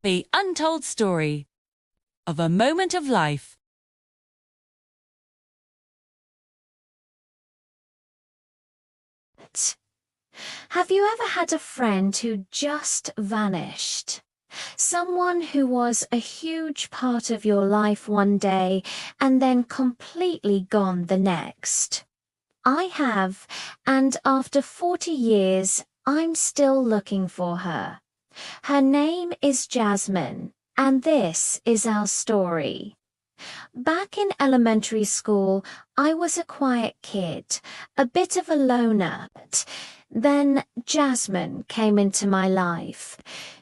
The untold story of a moment of life. Have you ever had a friend who just vanished? Someone who was a huge part of your life one day and then completely gone the next? I have, and after 40 years, I'm still looking for her. Her name is Jasmine, and this is our story. Back in elementary school, I was a quiet kid, a bit of a loner. Then Jasmine came into my life.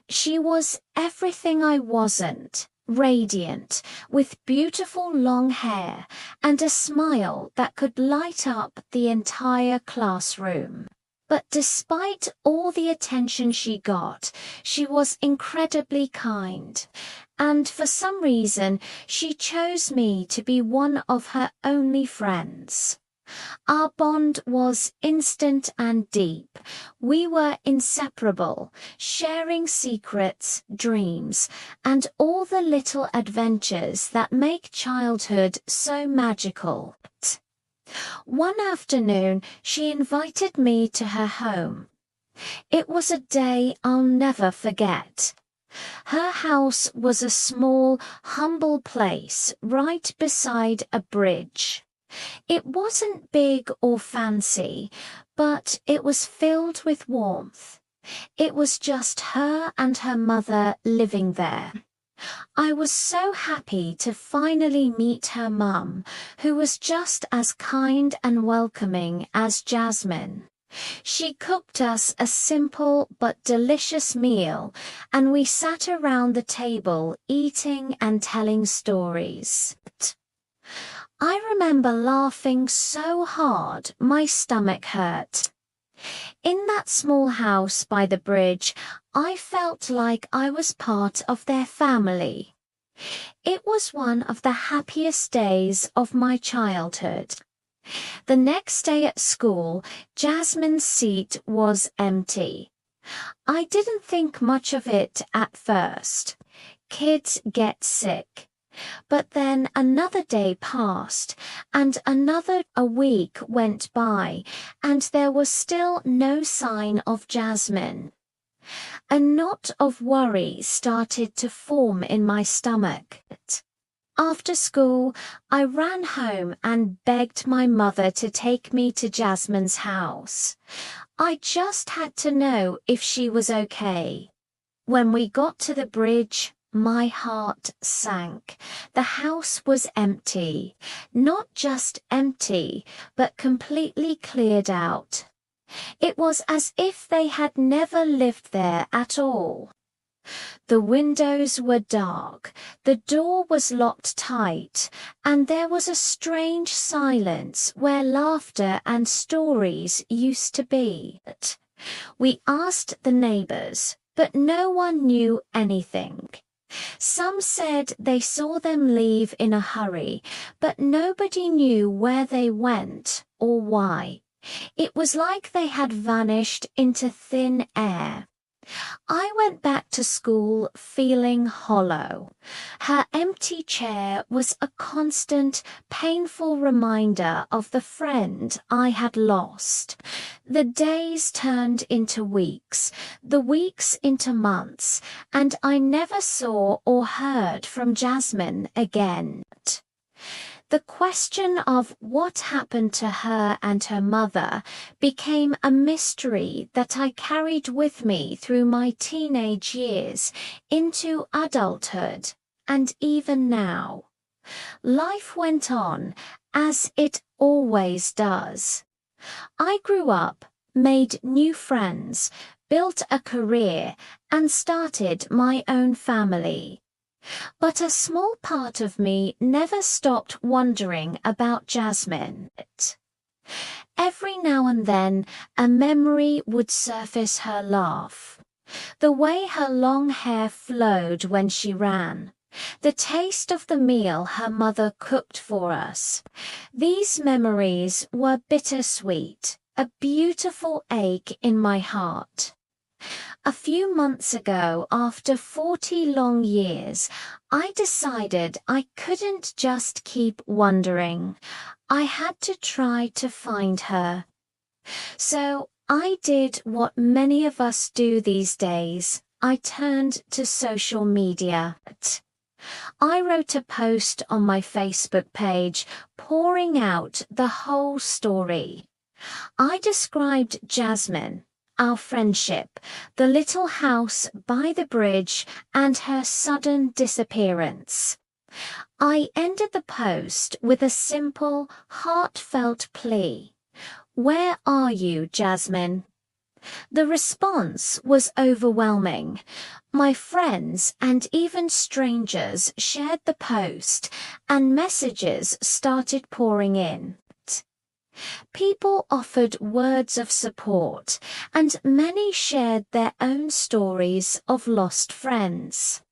She was everything I wasn't, radiant, with beautiful long hair and a smile that could light up the entire classroom. But despite all the attention she got, she was incredibly kind. And for some reason, she chose me to be one of her only friends. Our bond was instant and deep. We were inseparable, sharing secrets, dreams, and all the little adventures that make childhood so magical. One afternoon, she invited me to her home. It was a day I'll never forget. Her house was a small, humble place right beside a bridge. It wasn't big or fancy, but it was filled with warmth. It was just her and her mother living there. I was so happy to finally meet her mum, who was just as kind and welcoming as Jasmine. She cooked us a simple but delicious meal, and we sat around the table eating and telling stories. I remember laughing so hard my stomach hurt. In that small house by the bridge, I felt like I was part of their family. It was one of the happiest days of my childhood. The next day at school, Jasmine's seat was empty. I didn't think much of it at first. Kids get sick. But then another day passed, and a week went by, and there was still no sign of Jasmine. A knot of worry started to form in my stomach. After school, I ran home and begged my mother to take me to Jasmine's house. I just had to know if she was okay. When we got to the bridge, my heart sank. The house was empty. Not just empty, but completely cleared out. It was as if they had never lived there at all. The windows were dark, the door was locked tight, and there was a strange silence where laughter and stories used to be. We asked the neighbors, but no one knew anything. Some said they saw them leave in a hurry, but nobody knew where they went or why. It was like they had vanished into thin air. I went back to school feeling hollow. Her empty chair was a constant, painful reminder of the friend I had lost. The days turned into weeks, the weeks into months, and I never saw or heard from Jasmine again. The question of what happened to her and her mother became a mystery that I carried with me through my teenage years, into adulthood, and even now. Life went on, as it always does. I grew up, made new friends, built a career, and started my own family. But a small part of me never stopped wondering about Jasmine. Every now and then, a memory would surface: her laugh, the way her long hair flowed when she ran, the taste of the meal her mother cooked for us. These memories were bittersweet, a beautiful ache in my heart. A few months ago, after 40 long years, I decided I couldn't just keep wondering. I had to try to find her. So I did what many of us do these days. I turned to social media. I wrote a post on my Facebook page, pouring out the whole story. I described Jasmine, our friendship, the little house by the bridge, and her sudden disappearance. I ended the post with a simple, heartfelt plea. Where are you, Jasmine? The response was overwhelming. My friends and even strangers shared the post, and messages started pouring in. People offered words of support, and many shared their own stories of lost friends.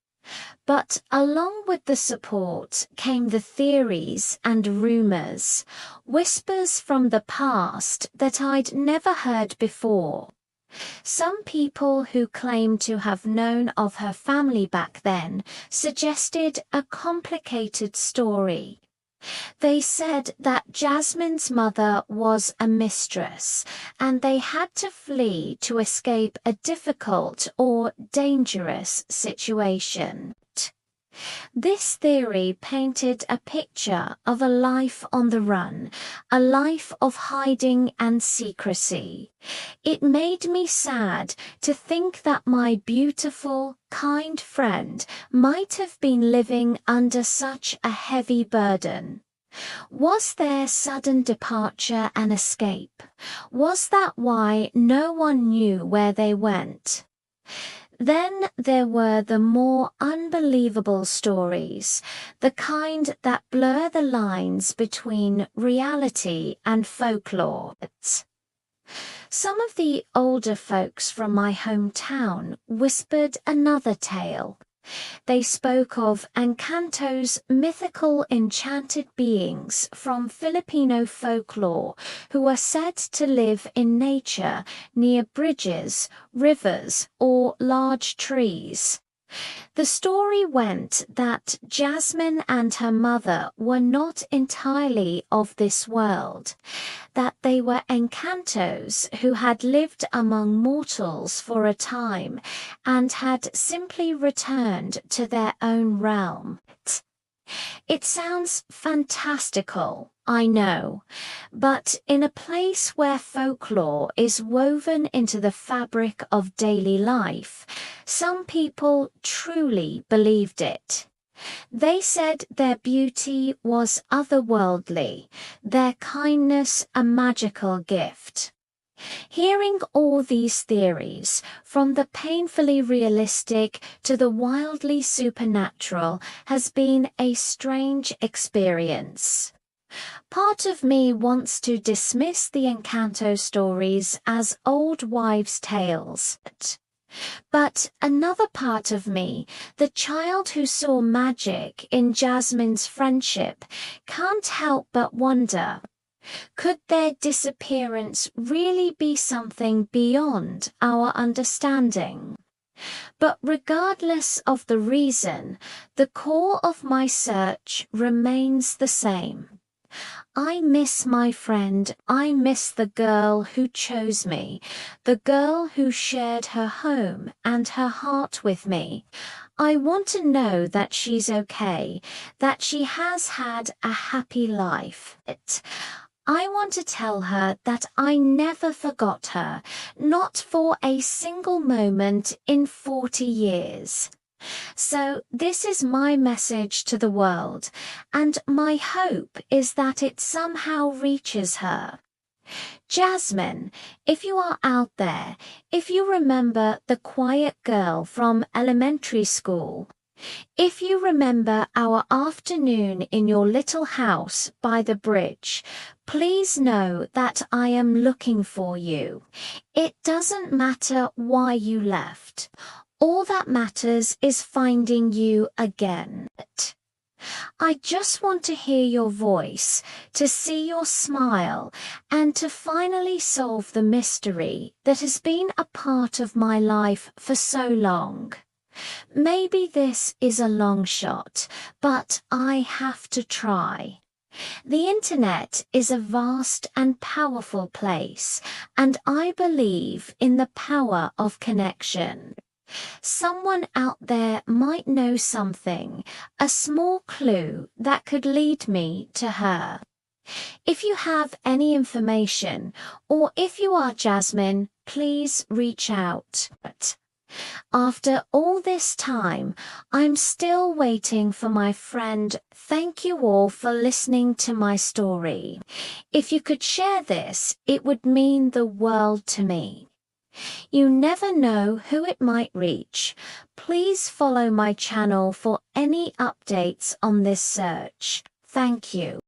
But along with the support came the theories and rumors, whispers from the past that I'd never heard before. Some people who claimed to have known of her family back then suggested a complicated story. They said that Jasmine's mother was a mistress, and they had to flee to escape a difficult or dangerous situation. This theory painted a picture of a life on the run, a life of hiding and secrecy. It made me sad to think that my beautiful, kind friend might have been living under such a heavy burden. Was their sudden departure an escape? Was that why no one knew where they went? Then there were the more unbelievable stories, the kind that blur the lines between reality and folklore. Some of the older folks from my hometown whispered another tale. They spoke of Encantos, mythical enchanted beings from Filipino folklore who are said to live in nature near bridges, rivers, or large trees. The story went that Jasmine and her mother were not entirely of this world, that they were encantos who had lived among mortals for a time and had simply returned to their own realm. It sounds fantastical, I know, but in a place where folklore is woven into the fabric of daily life, some people truly believed it. They said their beauty was otherworldly, their kindness a magical gift. Hearing all these theories, from the painfully realistic to the wildly supernatural, has been a strange experience. Part of me wants to dismiss the Encanto stories as old wives' tales. But another part of me, the child who saw magic in Jasmine's friendship, can't help but wonder, could their disappearance really be something beyond our understanding? But regardless of the reason, the core of my search remains the same. I miss my friend, I miss the girl who chose me, the girl who shared her home and her heart with me. I want to know that she's okay, that she has had a happy life. I want to tell her that I never forgot her, not for a single moment in 40 years. So this is my message to the world, and my hope is that it somehow reaches her. Jasmine, if you are out there, if you remember the quiet girl from elementary school, if you remember our afternoon in your little house by the bridge, please know that I am looking for you. It doesn't matter why you left. All that matters is finding you again. I just want to hear your voice, to see your smile, and to finally solve the mystery that has been a part of my life for so long. Maybe this is a long shot, but I have to try. The internet is a vast and powerful place, and I believe in the power of connection. Someone out there might know something, a small clue that could lead me to her. If you have any information, or if you are Jasmine, please reach out. After all this time, I'm still waiting for my friend. Thank you all for listening to my story. If you could share this, it would mean the world to me. You never know who it might reach. Please follow my channel for any updates on this search. Thank you.